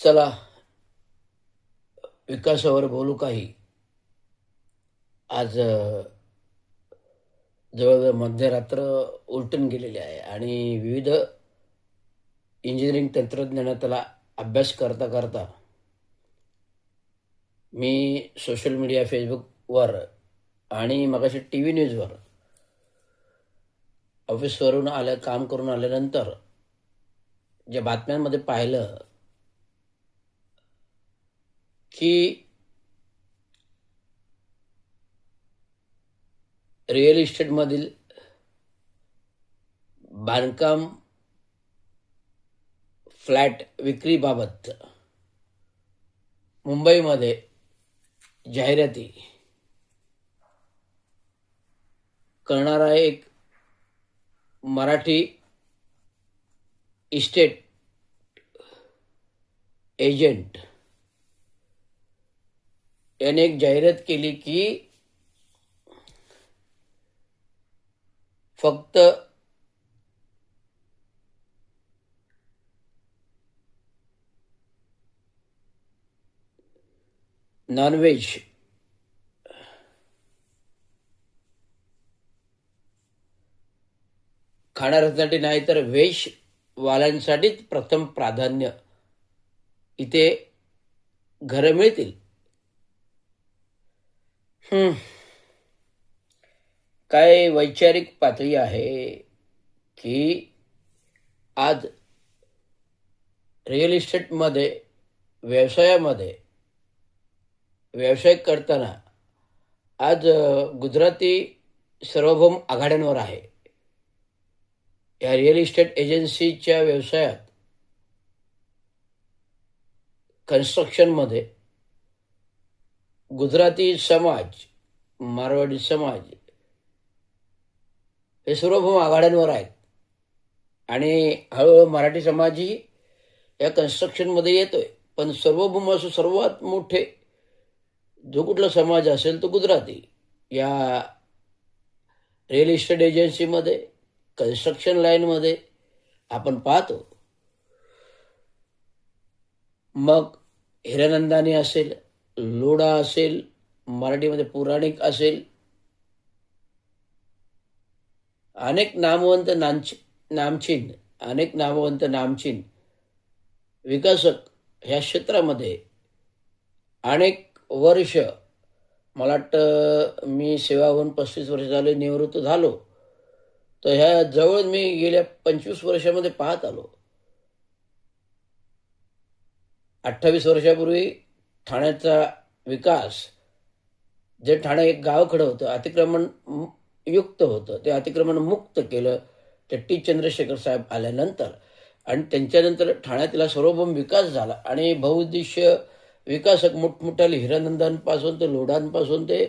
चला विकासावर बोलू काही. आज जवळजवळ मध्यरात्र उलटून गेलेली आहे आणि विविध इंजिनिअरिंग तंत्रज्ञानाला अभ्यास करता करता मी सोशल मीडिया फेसबुकवर आणि मगाशी टी व्ही न्यूजवर ऑफिसवरून काम करून आल्यानंतर ज्या बातम्यांमध्ये पाहिलं की रिअल इस्टेटमधील बांधकाम फ्लॅट विक्रीबाबत मुंबईमध्ये जाहिराती करणारा एक मराठी इस्टेट एजंट याने एक जाहिरात केली की फक्त नॉनव्हेज खाणाऱ्यांसाठी नाही तर व्हेजवाल्यांसाठीच प्रथम प्राधान्य इथे घरं मिळतील. काय वैचारिक पातळी आहे की आज रिअल इस्टेटमध्ये व्यवसायामध्ये व्यवसाय करताना आज गुजराती सार्वभौम आघाड्यांवर आहे. या रिअल इस्टेट एजन्सीच्या व्यवसायात कन्स्ट्रक्शनमध्ये गुजराती समाज, मारवाडी समाज हे सार्वभौम आघाड्यांवर आहेत आणि हळूहळू मराठी समाजही या कन्स्ट्रक्शनमध्ये येतोय. पण सार्वभौम असं सर्वात मोठे जो कुठला समाज असेल तो गुजराती या रिअल इस्टेट एजन्सीमध्ये कन्स्ट्रक्शन लाईनमध्ये आपण पाहतो. मग हिरानंदानी असेल, लोढा असेल, मराठीमध्ये पुराणिक असेल, अनेक नामवंत नामचीन विकासक ह्या क्षेत्रामध्ये अनेक वर्ष, मला वाटतं मी सेवा होऊन 35 वर्ष झाले निवृत्त झालो, तर ह्या जवळ मी गेल्या 25 वर्षामध्ये पाहत आलो. 28 वर्षापूर्वी ठाण्याचा विकास, जे ठाणे एक गावखडं होतं, अतिक्रमण युक्त होतं, ते अतिक्रमण मुक्त केलं ते टी चंद्रशेखर साहेब आल्यानंतर. आणि त्यांच्यानंतर ठाण्यातला सार्वभौम विकास झाला आणि बहुउद्देशीय विकासक मोठमोठ्याले हिरानंदांपासून ते लोढांपासून ते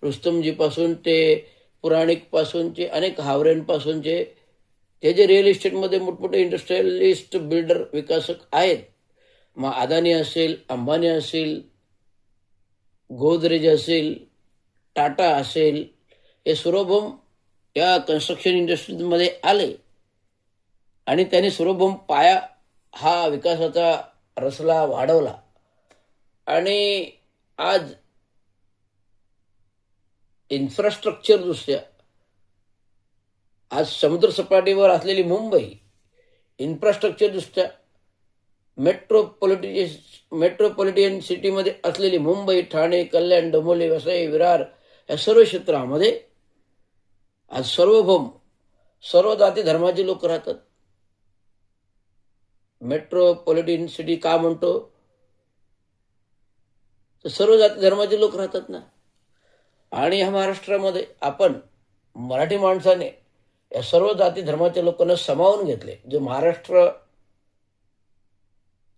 रुस्तमजीपासून ते पुराणिकपासूनचे अनेक हावऱ्यांपासूनचे ते जे रिअल इस्टेटमध्ये मोठमोठे इंडस्ट्रियलिस्ट बिल्डर विकासक आहेत. मग अदानी असेल, अंबानी असेल, गोदरेज असेल, टाटा असेल, हे सार्वभौम या कन्स्ट्रक्शन इंडस्ट्रीमध्ये आले आणि त्यांनी सार्वभौम पाया हा विकासाचा रचला, वाढवला. आणि आज इन्फ्रास्ट्रक्चर दृष्ट्या आज समुद्रसपाटीवर असलेली मुंबई इन्फ्रास्ट्रक्चर दृष्ट्या मेट्रोपॉलिटन सिटीमध्ये असलेली मुंबई, ठाणे, कल्याण, डोंबिवली, वसई, विरार या सर्व क्षेत्रामध्ये आज सार्वभौम सर्व जाती धर्माचे लोक राहतात. मेट्रोपॉलिटन सिटी का म्हणतो तर सर्व जाती धर्माचे लोक राहतात ना. आणि ह्या महाराष्ट्रामध्ये आपण मराठी माणसाने या सर्व जाती धर्माच्या लोकांना सामावून घेतले. जो महाराष्ट्र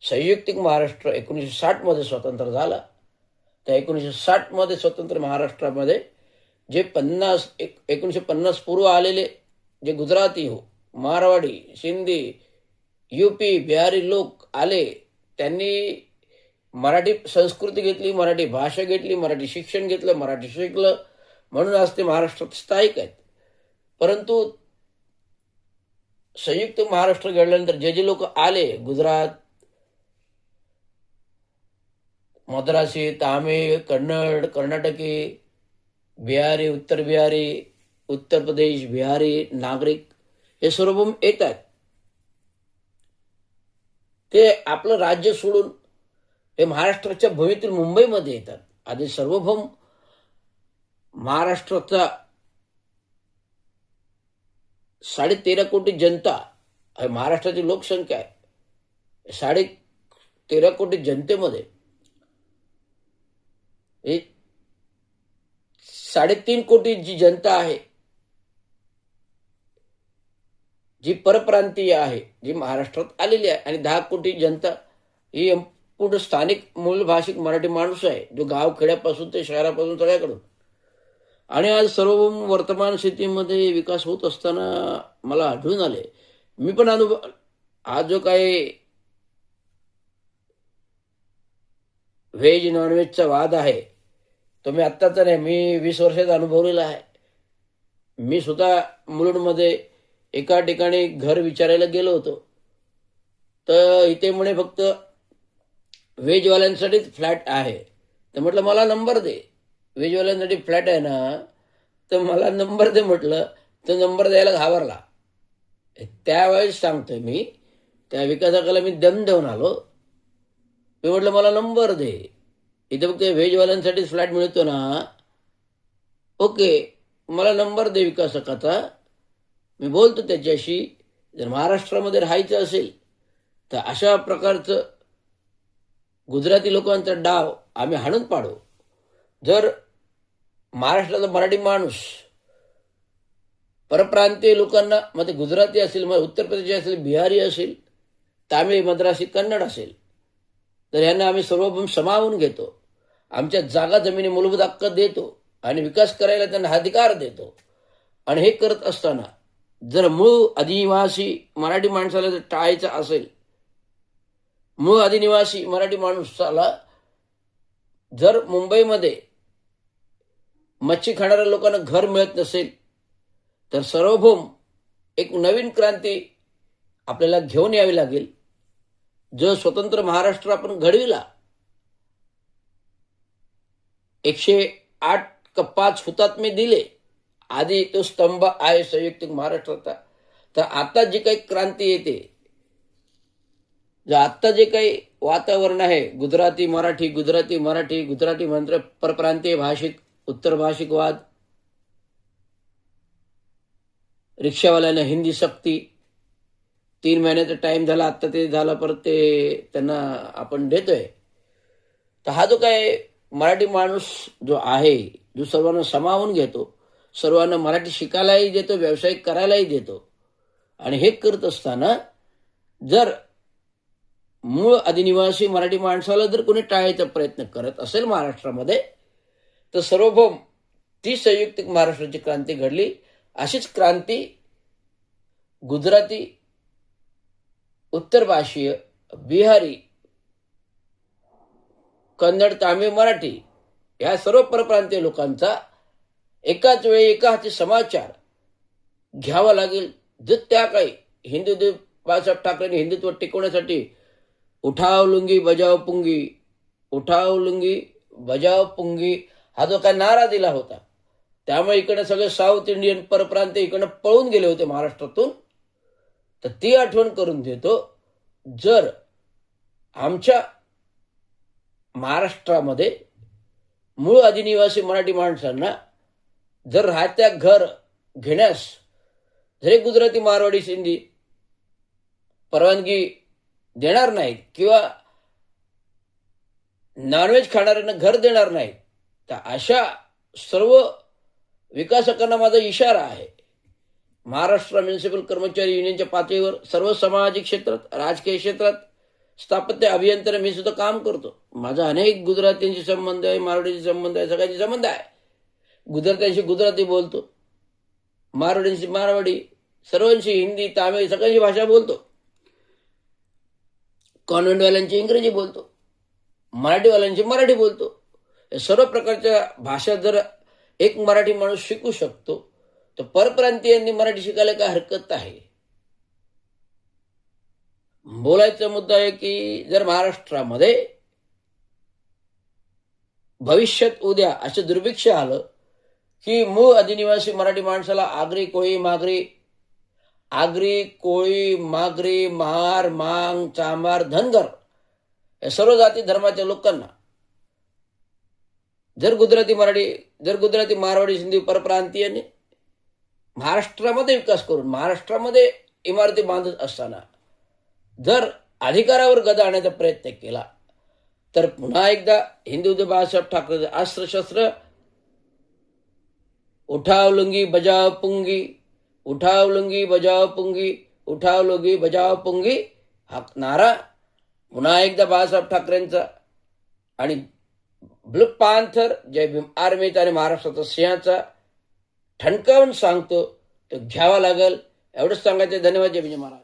संयुक्तिक महाराष्ट्र 1960 स्वतंत्र झाला, त्या 1960 स्वतंत्र महाराष्ट्रामध्ये जे 1950 पूर्व आलेले जे गुजराती हो, मारवाडी, सिंधी, यूपी, बिहारी लोक आले, त्यांनी मराठी संस्कृती घेतली, मराठी भाषा घेतली, मराठी शिक्षण घेतलं, मराठी शिकलं, म्हणून आज ते महाराष्ट्रात स्थायिक आहेत. परंतु संयुक्त महाराष्ट्र घडल्यानंतर जे जे लोक आले, गुजरात, मद्रासी, तामिळ, कन्नड, कर्नाटकी, बिहारी, उत्तर बिहारी, उत्तर प्रदेश, बिहारी नागरिक हे सार्वभौम येतात. ते आपलं राज्य सोडून हे महाराष्ट्राच्या भूमीतील मुंबईमध्ये येतात. आधी सार्वभौम महाराष्ट्राचा 13.5 कोटी जनता आहे. महाराष्ट्राची लोकसंख्या आहे 13.5 कोटी जनतेमध्ये 3.5 कोटी जी जनता आहे, जी परप्रांतीय आहे, जी महाराष्ट्रात आलेली आहे, आणि 10 कोटी जनता ही पूर्ण स्थानिक मूलभाषिक मराठी माणूस आहे, जो गावखेड्यापासून ते शहरापासून सगळ्याकडून. आणि आज सार्वभौम वर्तमान स्थितीमध्ये विकास होत असताना मला आढळून आले, मी पण अनुभव, हा जो काही व्हेज नॉनव्हेजचा वाद आहे तो मी आत्ताचा नाही, मी 20 वर्षात अनुभवलेला आहे. मी स्वतः मुलुंडमध्ये एका ठिकाणी घर विचारायला गेलो होतो, तर इथे म्हणे फक्त व्हेजवाल्यांसाठीच फ्लॅट आहे. तर म्हटलं मला नंबर दे, व्हेजवाल्यांसाठी फ्लॅट आहे ना, तर मला नंबर दे म्हटलं. तर नंबर द्यायला घाबरला. त्यावेळेस सांगतोय मी, त्या विकासकाला मी दम देऊन आलो. मी म्हटलं मला नंबर दे, इथे फक्त व्हेजवाल्यांसाठीच फ्लॅट मिळतो ना, ओके मला नंबर दे विकासकाचा, मी बोलतो त्याच्याशी. जर महाराष्ट्रामध्ये राहायचं असेल तर अशा प्रकारचं गुजराती लोकांचा डाव आम्ही हाणून पाडू. जर महाराष्ट्राचा मराठी माणूस परप्रांतीय लोकांना, मग ते गुजराती असेल, मग उत्तर प्रदेश असेल, बिहारी असेल, तामिळ, मद्रासी, कन्नड असेल, तर यांना आम्ही सार्वभौम समावून घेतो. आमच्या जागा जमिनी मूलभूत हक्क देतो आणि विकास करायला त्यांना अधिकार देतो. आणि हे करत असताना जर मूळ आदिनिवासी मराठी माणसाला जर टाळायचं असेल, मूळ आदिनिवासी मराठी माणसाला जर मुंबईमध्ये मच्छी खाणाऱ्या लोकांना घर मिळत नसेल, तर सार्वभौम एक नवीन क्रांती आपल्याला घेऊन यावी लागेल. जो स्वतंत्र महाराष्ट्र आपण घडविला, 108 का 5 हुतात्मे दिले, आधी तो स्तंभ आहे संयुक्त महाराष्ट्राचा. तर आता जी काही क्रांती येते, आत्ता जे काही वातावरण आहे, गुजराती मराठी, गुजराती मराठी, गुजराती मंत्र, परप्रांतीय भाषिक, उत्तर भाषिक वाद, रिक्षावाल्यांना हिंदी सक्ती, 3 महिन्याचा टाइम झाला, आत्ता ते झाला, परत ते त्यांना आपण देतोय. तर हा जो काय मराठी माणूस जो आहे, जो सर्वांना सामावून घेतो, सर्वांना मराठी शिकायलाही देतो, व्यावसायिक करायलाही देतो, आणि हे करत असताना जर मूळ आदिनिवासी मराठी माणसाला जर कोणी टाळायचा प्रयत्न करत असेल महाराष्ट्रामध्ये, तर सार्वभौम ती संयुक्त महाराष्ट्राची क्रांती घडली. अशीच क्रांती गुजराती, उत्तर भाषीय, बिहारी, कन्नड, तामिळ, मराठी या सर्व परप्रांतीय लोकांचा एकाच वेळी एका हाती समाचार घ्यावा लागेल. जर त्या काही हिंदू बाळासाहेब ठाकरेंनी हिंदुत्व टिकवण्यासाठी उठाव लुंगी बजाव पुंगी, उठाव लुंगी बजाव पुंगी हा जो काय नारा दिला होता, त्यामुळे इकडे सगळे साऊथ इंडियन परप्रांतीय इकडनं पळून गेले होते महाराष्ट्रातून. तर ती आठवण करून देतो, जर आमच्या महाराष्ट्रामध्ये मूळ आदिनिवासी मराठी माणसांना जर राहत्या घर घेण्यास जरी गुजराती, मारवाडी, सिंधी परवानगी देणार नाहीत, किंवा नॉनव्हेज खाणाऱ्यांना घर देणार नाहीत, तर अशा सर्व विकासकांना माझा इशारा आहे. महाराष्ट्र म्युनिसिपल कर्मचारी युनियनच्या पातळीवर सर्व सामाजिक क्षेत्रात, राजकीय क्षेत्रात, स्थापत्य, अभियंत्रण मी सुद्धा काम करतो. माझा अनेक गुजरातींशी संबंध आहे, मारवाडीशी संबंध आहे, सगळ्यांशी संबंध आहे. गुजरात्यांशी गुजराती बोलतो, मारवाडींशी मारवाडी, सर्वांशी हिंदी, तामिळ, सगळ्यांची भाषा बोलतो. कॉन्व्हेंटवाल्यांची इंग्रजी बोलतो, मराठीवाल्यांची मराठी बोलतो. सर्व प्रकारच्या भाषा जर एक मराठी माणूस शिकू शकतो, तर परप्रांतीयांनी मराठी शिकायला काय हरकत आहे. बोलायचा मुद्दा आहे की जर महाराष्ट्रामध्ये भविष्यात उद्या असं दुर्भिक्ष आलं की मूळ अधिनिवासी मराठी माणसाला आगरी कोळी मागरी महार मांग चांभार धनगर या सर्व जाती धर्माच्या लोकांना जर गुजराती मारवाडी सिंधी परप्रांतीयांनी महाराष्ट्रामध्ये विकास करून महाराष्ट्रामध्ये इमारती बांधत असताना जर अधिकारावर गदा आणण्याचा प्रयत्न केला तर पुन्हा एकदा हिंदू बाळासाहेब ठाकरे अस्त्रशस्त्र उठाव लुंगी बजाव पुंगी उठाव लुंगी बजाव पुंगी उठाव लुंगी बजाव पुंगी हा नारा पुन्हा एकदा बाळासाहेब ठाकरेंचा आणि ब्लू पांथर जय भीम आर्मीचा आणि महाराष्ट्राचा सिंहाचा ठणकावून सांगतो तो घ्यावा लागेल. एवढंच सांगायचं. धन्यवाद. जय भीम महाराज.